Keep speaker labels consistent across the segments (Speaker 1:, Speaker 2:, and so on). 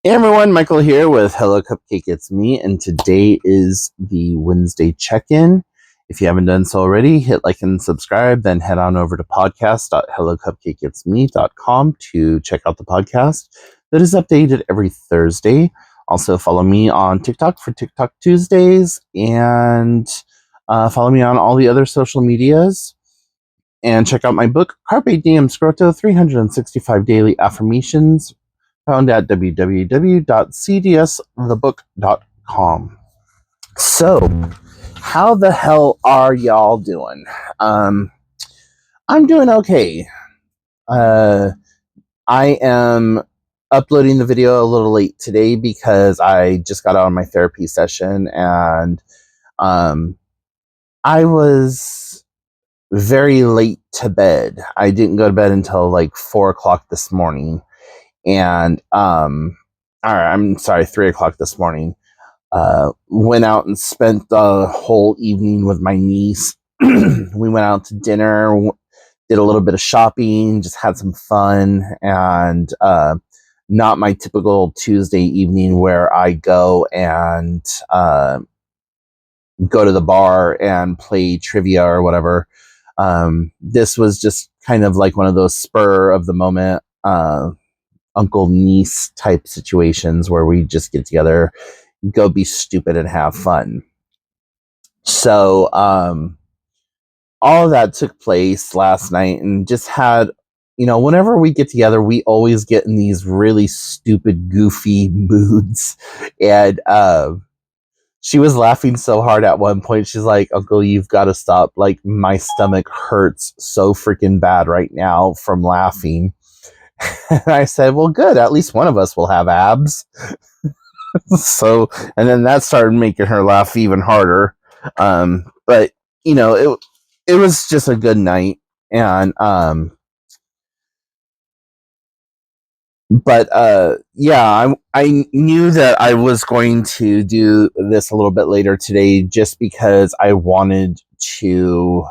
Speaker 1: Hey everyone, Michael here with Hello Cupcake It's Me, and today is the Wednesday check-in. If you haven't done so already, hit like and subscribe, then head on over to podcast.hellocupcakeitsme.com to check out the podcast that is updated every Thursday. Also, follow me on TikTok for TikTok Tuesdays, and follow me on all the other social medias. And check out my book, Carpe Diem Scroto, 365 Daily Affirmations, found at www.cdsthebook.com. So, how the hell are y'all doing? I'm doing okay. I am uploading the video a little late today because I just got out of my therapy session and I was very late to bed. I didn't go to bed until like 4 o'clock this morning. And I'm sorry, 3 o'clock this morning. Went out and spent the whole evening with my niece. We went out to dinner, did a little bit of shopping, just had some fun, and not my typical Tuesday evening where I go and go to the bar and play trivia or whatever. This was just kind of like one of those spur of the moment uncle niece type situations where we just get together, go be stupid and have fun. So all of that took place last night, and just had, whenever we get together, we always get in these really stupid, goofy moods. And she was laughing so hard at one point. She's like, "Uncle, you've got to stop. Like, my stomach hurts so freaking bad right now from laughing." And I said, "Well, good. At least one of us will have abs." So, and then that started making her laugh even harder. But it was just a good night, and yeah, I knew that I was going to do this a little bit later today, just because I wanted to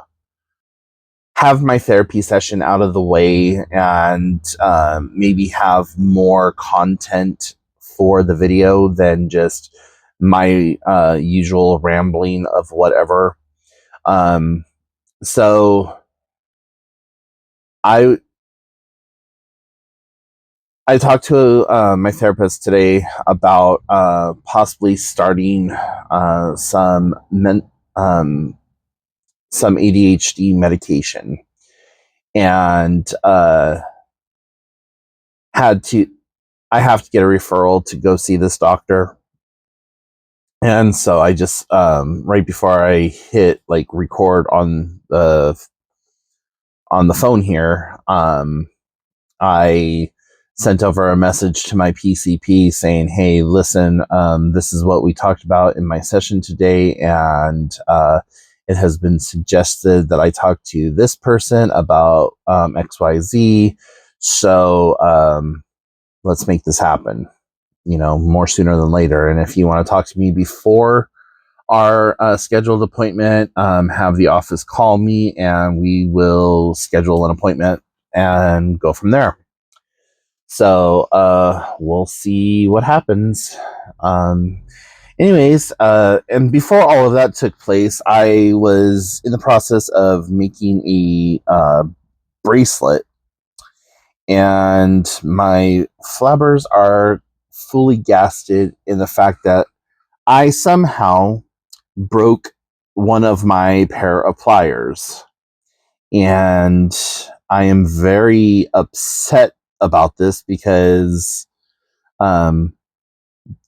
Speaker 1: have my therapy session out of the way and maybe have more content for the video than just my usual rambling of whatever. So I talked to my therapist today about possibly starting some ADHD medication, and I have to get a referral to go see this doctor. And so I just right before I hit like record on the phone here, I sent over a message to my PCP saying, "Hey, listen, this is what we talked about in my session today, and it has been suggested that I talk to this person about XYZ. So let's make this happen, more sooner than later. And if you want to talk to me before our scheduled appointment, have the office call me and we will schedule an appointment and go from there." So we'll see what happens. Anyways, and before all of that took place, I was in the process of making a bracelet, and my flabbers are fully gasted in the fact that I somehow broke one of my pair of pliers, and I am very upset about this because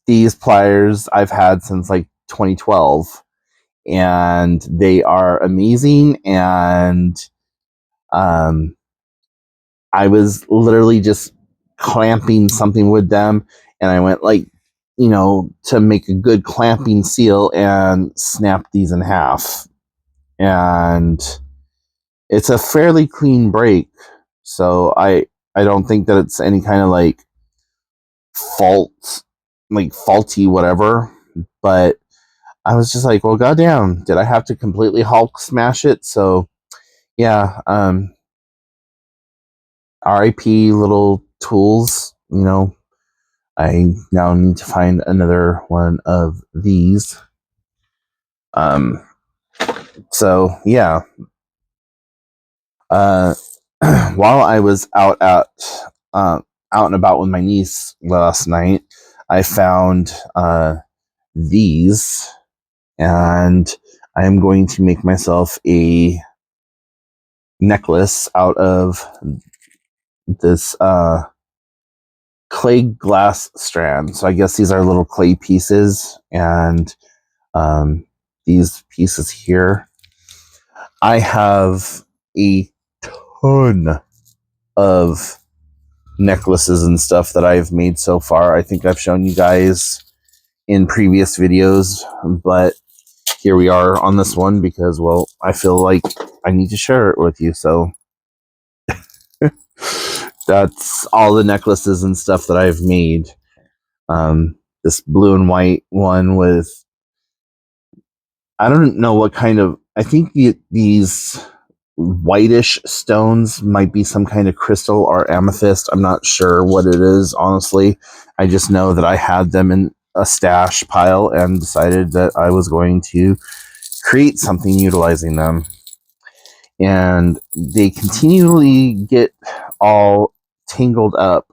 Speaker 1: these pliers I've had since like 2012, and they are amazing. And I was literally just clamping something with them, and I went like, to make a good clamping seal and snap these in half. And it's a fairly clean break, so I don't think that it's any kind of like faulty whatever. But I was just like, well, goddamn, did I have to completely Hulk smash it? So yeah, RIP little tools, I now need to find another one of these. So yeah. While I was out and about with my niece last night, I found these, and I am going to make myself a necklace out of this clay glass strand. So I guess these are little clay pieces, and these pieces here. I have a ton of necklaces and stuff that I've made so far. I think I've shown you guys in previous videos, but here we are on this one because, well, I feel like I need to share it with you. So that's all the necklaces and stuff that I've made. This blue and white one with, I don't know what kind of, I think these whitish stones might be some kind of crystal or amethyst. I'm not sure what it is, honestly. I just know that I had them in a stash pile and decided that I was going to create something utilizing them. And they continually get all tangled up.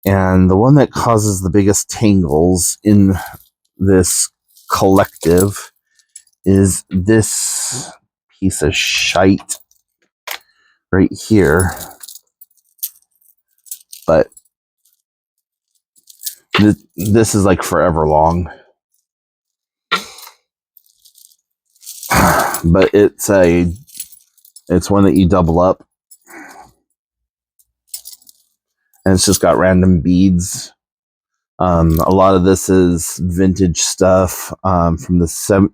Speaker 1: And the one that causes the biggest tangles in this collective is this piece of shite right here. But this is like forever long. But it's one that you double up, and it's just got random beads. A lot of this is vintage stuff from the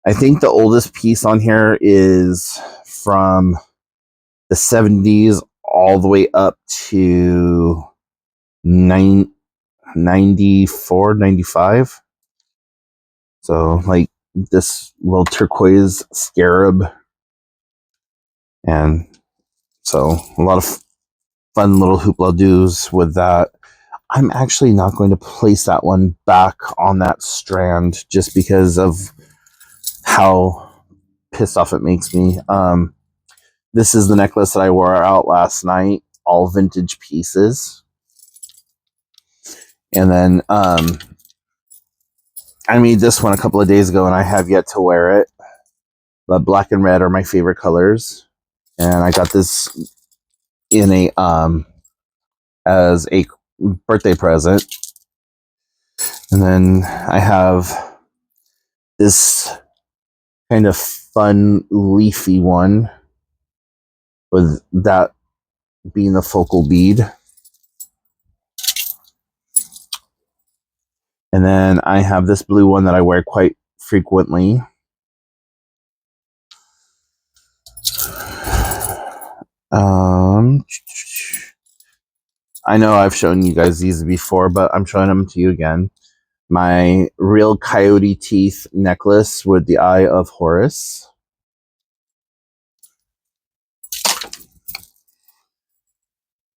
Speaker 1: I think the oldest piece on here is from the 70s all the way up to 94, 95. So like this little turquoise scarab. And so a lot of fun little hoopla doos with that. I'm actually not going to place that one back on that strand just because of how pissed off it makes me. This is the necklace that I wore out last night, all vintage pieces. And then I made this one a couple of days ago and I have yet to wear it. But black and red are my favorite colors. And I got this in a as a birthday present. And then I have this kind of fun leafy one with that being the focal bead. And then I have this blue one that I wear quite frequently. I know I've shown you guys these before, but I'm showing them to you again. My real coyote teeth necklace with the Eye of Horus.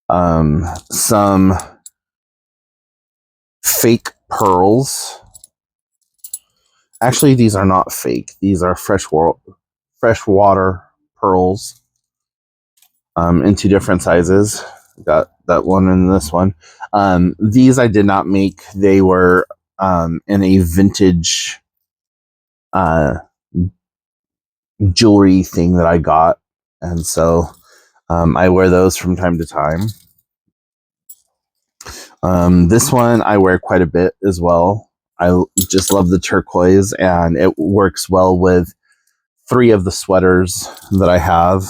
Speaker 1: Some fake pearls. Actually, these are not fake. These are freshwater pearls in two different sizes. Got that one and this one. These I did not make. They were in a vintage jewelry thing that I got. And so I wear those from time to time. This one I wear quite a bit as well. I just love the turquoise, and it works well with 3 of the sweaters that I have.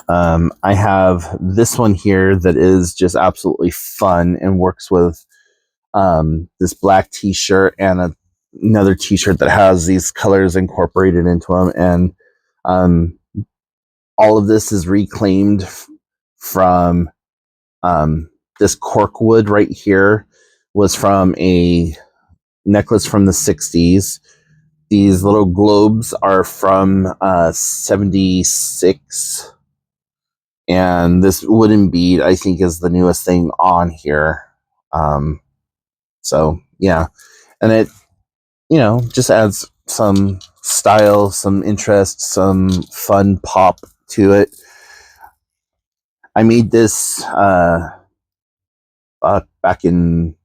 Speaker 1: I have this one here that is just absolutely fun and works with this black t-shirt and another t-shirt that has these colors incorporated into them. And all of this is reclaimed from this cork wood right here was from a necklace from the 60s. These little globes are from 76. And this wooden bead, I think, is the newest thing on here. So yeah, and it, just adds some style, some interest, some fun pop to it. I made this back in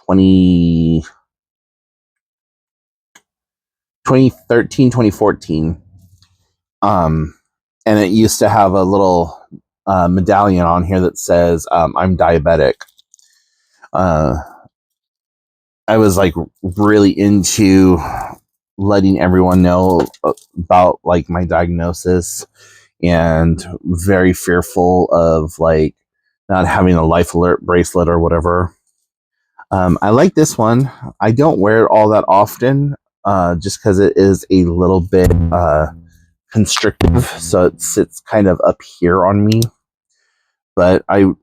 Speaker 1: 2013, 2014. And it used to have a little medallion on here that says, I'm diabetic. I was like really into letting everyone know about like my diagnosis, and very fearful of like not having a life alert bracelet or whatever. I like this one. I don't wear it all that often, just because it is a little bit constrictive, so it sits kind of up here on me. But I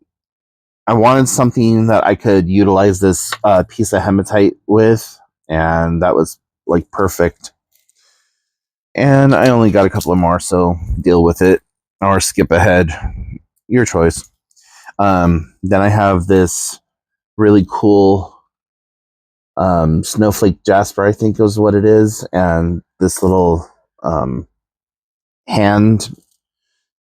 Speaker 1: wanted something that I could utilize this piece of hematite with, and that was like perfect. And I only got a couple of more, so deal with it or skip ahead, your choice. Then I have this really cool snowflake jasper, I think is what it is, and this little hand.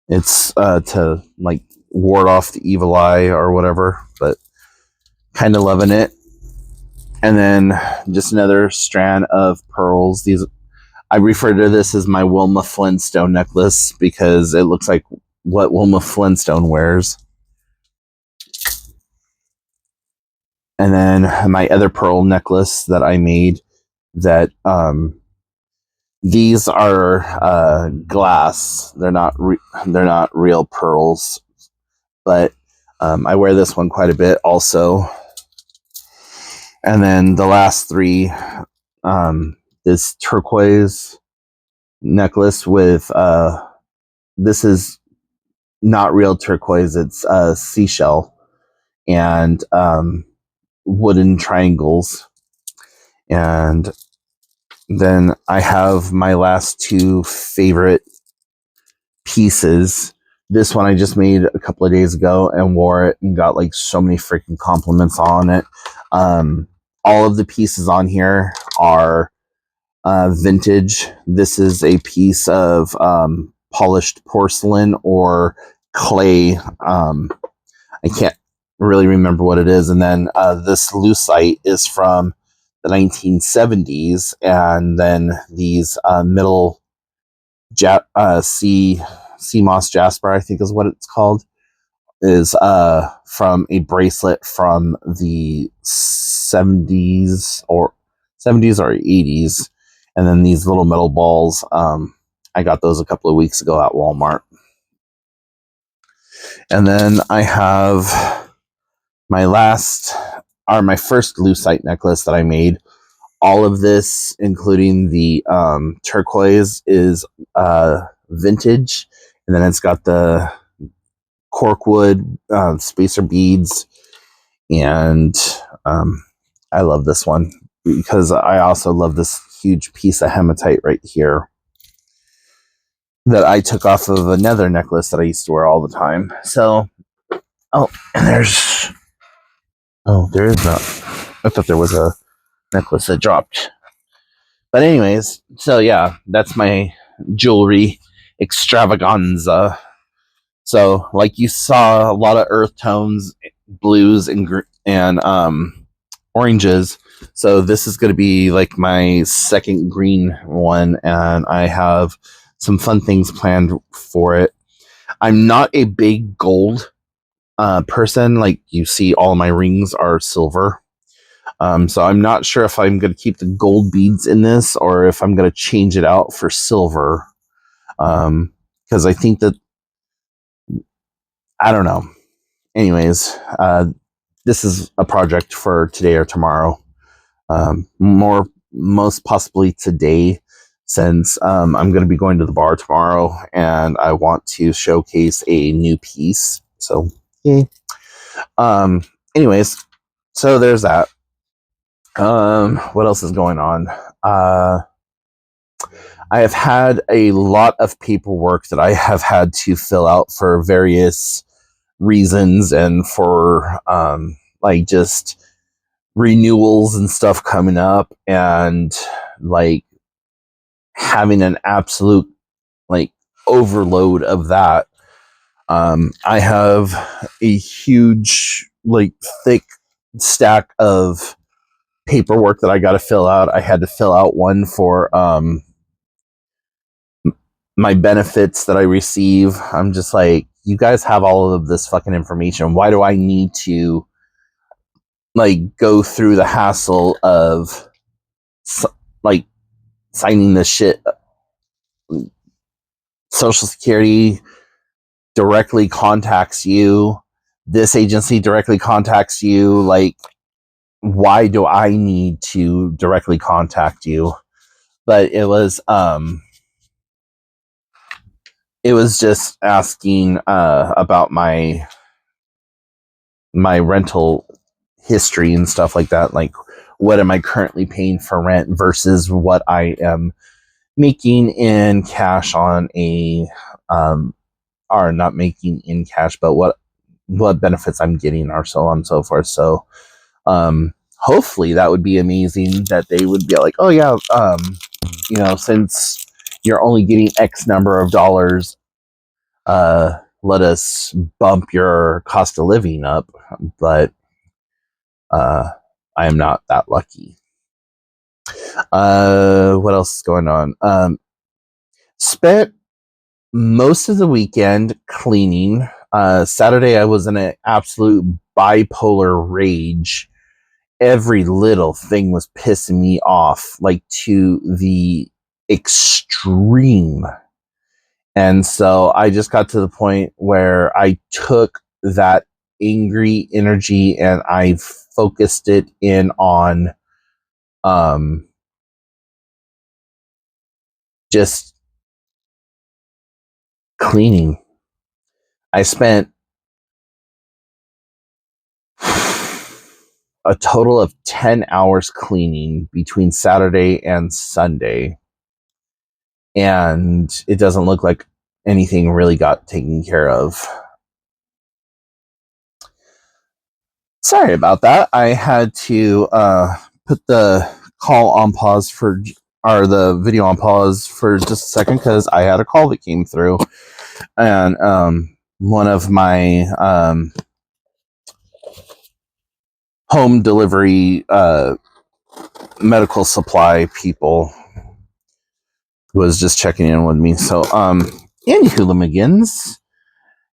Speaker 1: It's to like ward off the evil eye or whatever, but kind of loving it. And then just another strand of pearls. These, I refer to this as my Wilma Flintstone necklace because it looks like what Wilma Flintstone wears. And then my other pearl necklace that I made, that these are glass. They're not real pearls, but I wear this one quite a bit also. And then the last three, this turquoise necklace with this is not real turquoise, it's seashell, and wooden triangles. And then I have my last two favorite pieces. This one I just made a couple of days ago and wore it and got like so many freaking compliments on it. All of the pieces on here are vintage. This is a piece of polished porcelain or clay. I can't really remember what it is. And then this lucite is from the 1970s. And then these middle sea moss jasper, I think is what it's called, is from a bracelet from the 70s or 80s. And then these little metal balls, I got those a couple of weeks ago at Walmart. And then I have my first lucite necklace that I made. All of this, including the turquoise, is vintage. And then it's got the corkwood spacer beads. And I love this one because I also love this huge piece of hematite right here that I took off of another necklace that I used to wear all the time. So, and there is not. I thought there was a necklace that dropped. But anyways, so yeah, that's my jewelry extravaganza. So, like you saw, a lot of earth tones, blues and oranges. So this is going to be like my second green one, and I have some fun things planned for it. I'm not a big gold person. Like you see, all my rings are silver. So I'm not sure if I'm going to keep the gold beads in this or if I'm going to change it out for silver. Because I think that, I don't know. Anyways, this is a project for today or tomorrow. Most possibly today, since I'm going to be going to the bar tomorrow and I want to showcase a new piece. So, yay. Anyways, so there's that. What else is going on? I have had a lot of paperwork that I have had to fill out for various reasons and for like just renewals and stuff coming up, and like having an absolute like overload of that. I have a huge, like, thick stack of paperwork that I got to fill out. I had to fill out one for my benefits that I receive. I'm just like, you guys have all of this fucking information. Why do I need to like go through the hassle of like signing this shit? Social Security directly contacts you. This agency directly contacts you. Like, why do I need to directly contact you? But it was just asking about my rental history and stuff like that. Like, what am I currently paying for rent versus what I am making in cash on a or not making in cash, but what benefits I'm getting, or so on and so forth. So hopefully that would be amazing, that they would be like, oh yeah, since you're only getting X number of dollars, let us bump your cost of living up. But I am not that lucky. What else is going on? Spent most of the weekend cleaning. Saturday I was in an absolute bipolar rage. Every little thing was pissing me off, like to the extreme. And so I just got to the point where I took that angry energy and I focused it in on just cleaning. I spent a total of 10 hours cleaning between Saturday and Sunday. And it doesn't look like anything really got taken care of. Sorry about that. I had to put the call on pause or the video on pause for just a second because I had a call that came through. And one of my home delivery medical supply people was just checking in with me. So, anywho, Limigans.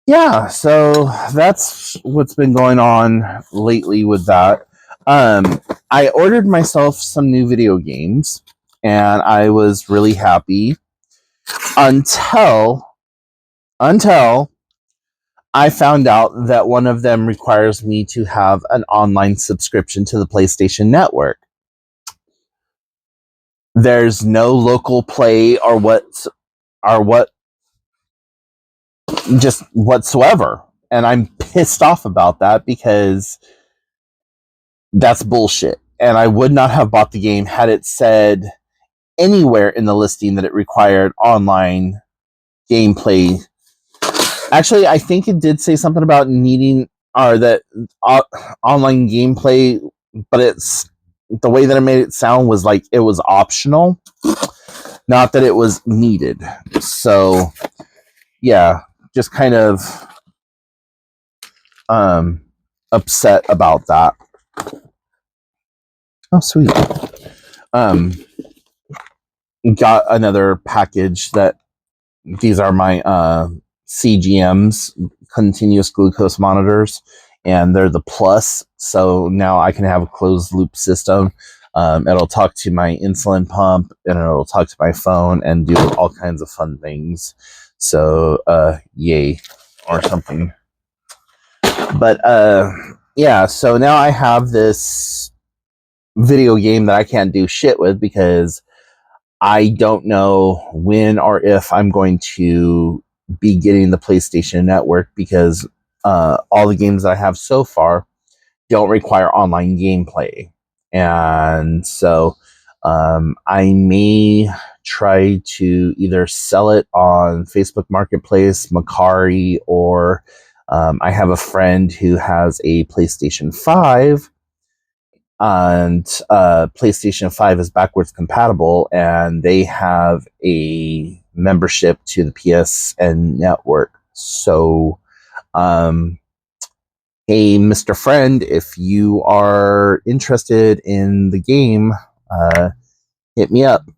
Speaker 1: Yeah, so that's what's been going on lately with that. I ordered myself some new video games, and I was really happy until I found out that one of them requires me to have an online subscription to the PlayStation Network. There's no local play or just whatsoever. And I'm pissed off about that because that's bullshit. And I would not have bought the game had it said anywhere in the listing that it required online gameplay. Actually, I think it did say something about needing or that online gameplay, but it's the way that it made it sound was like it was optional, not that it was needed. So, yeah, just kind of upset about that. Oh, sweet. Got another package that these are my CGMs, continuous glucose monitors, and they're the plus. So now I can have a closed loop system. It'll talk to my insulin pump and it'll talk to my phone and do all kinds of fun things. So, yay, or something. But yeah, so now I have this video game that I can't do shit with because I don't know when or if I'm going to be getting the PlayStation Network, because all the games that I have so far don't require online gameplay. And so I may try to either sell it on Facebook Marketplace, Macari, or I have a friend who has a PlayStation 5, and PlayStation 5 is backwards compatible, and they have a membership to the PSN network. So, hey, Mr. Friend, if you are interested in the game, hit me up.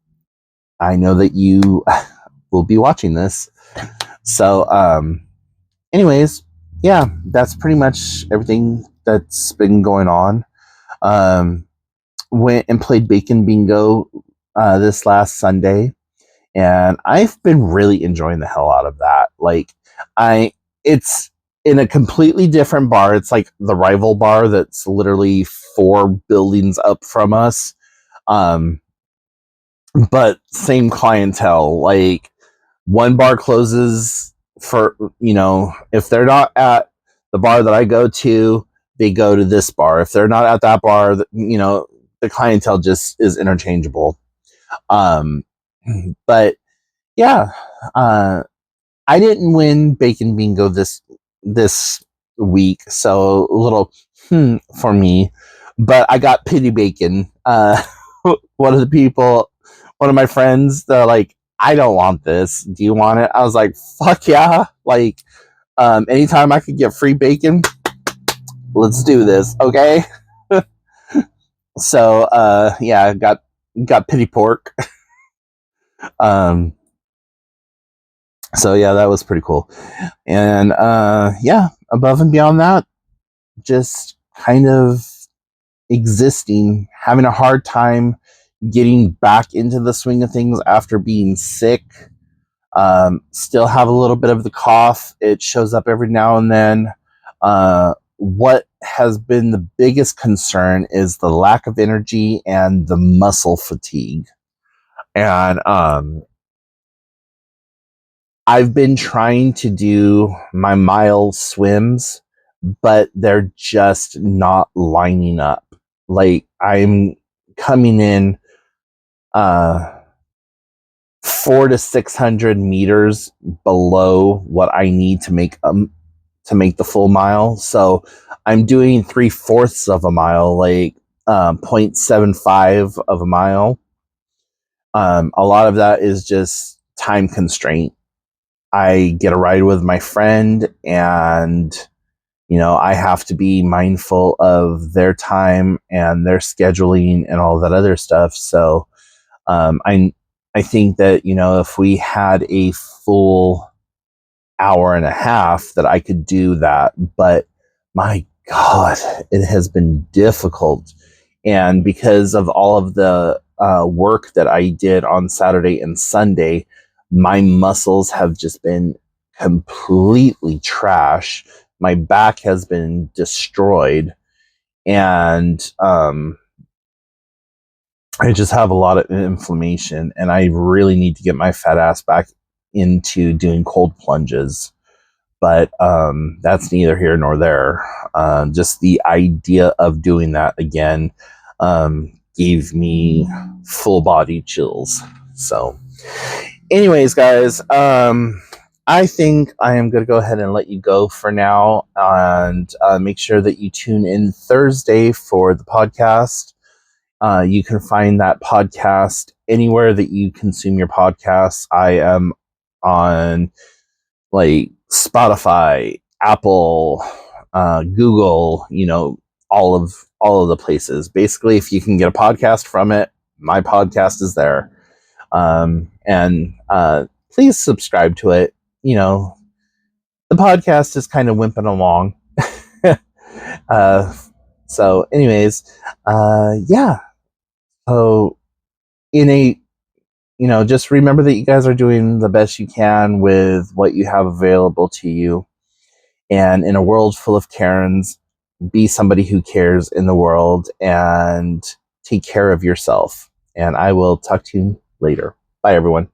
Speaker 1: I know that you will be watching this. So, anyways, yeah, that's pretty much everything that's been going on. Went and played Bacon Bingo this last Sunday, and I've been really enjoying the hell out of that. Like, it's in a completely different bar. It's like the rival bar that's literally 4 buildings up from us. But same clientele. Like, one bar closes for, if they're not at the bar that I go to, they go to this bar. If they're not at that bar, the clientele just is interchangeable. But yeah, I didn't win Bacon Bingo this week, so a little for me. But I got Pity Bacon. One of my friends, they're like, I don't want this. Do you want it? I was like, fuck yeah. Like, anytime I could get free bacon, let's do this, okay? So, yeah, got pity pork. So yeah, that was pretty cool. And yeah, above and beyond that, just kind of existing, having a hard time getting back into the swing of things after being sick. Still have a little bit of the cough. It shows up every now and then. What has been the biggest concern is the lack of energy and the muscle fatigue. And I've been trying to do my mile swims, but they're just not lining up. Like, I'm coming in 400 to 600 meters below what I need to make the full mile. So I'm doing 3/4 of a mile, like 0.75 of a mile. A lot of that is just time constraint. I get a ride with my friend, and I have to be mindful of their time and their scheduling and all that other stuff. So I think that if we had a full hour and a half, that I could do that. But my God, it has been difficult, and because of all of the work that I did on Saturday and Sunday, my muscles have just been completely trash. My back has been destroyed, and I just have a lot of inflammation, and I really need to get my fat ass back into doing cold plunges. But that's neither here nor there. Just the idea of doing that again gave me full body chills. So, anyways, guys, I think I am going to go ahead and let you go for now, and make sure that you tune in Thursday for the podcast. You can find that podcast anywhere that you consume your podcasts. I am on like Spotify, Apple, Google, all of the places. Basically, if you can get a podcast from it, my podcast is there. And please subscribe to it. The podcast is kind of wimping along. So anyways, yeah. So just remember that you guys are doing the best you can with what you have available to you. And in a world full of Karens, be somebody who cares in the world, and take care of yourself. And I will talk to you later. Bye, everyone.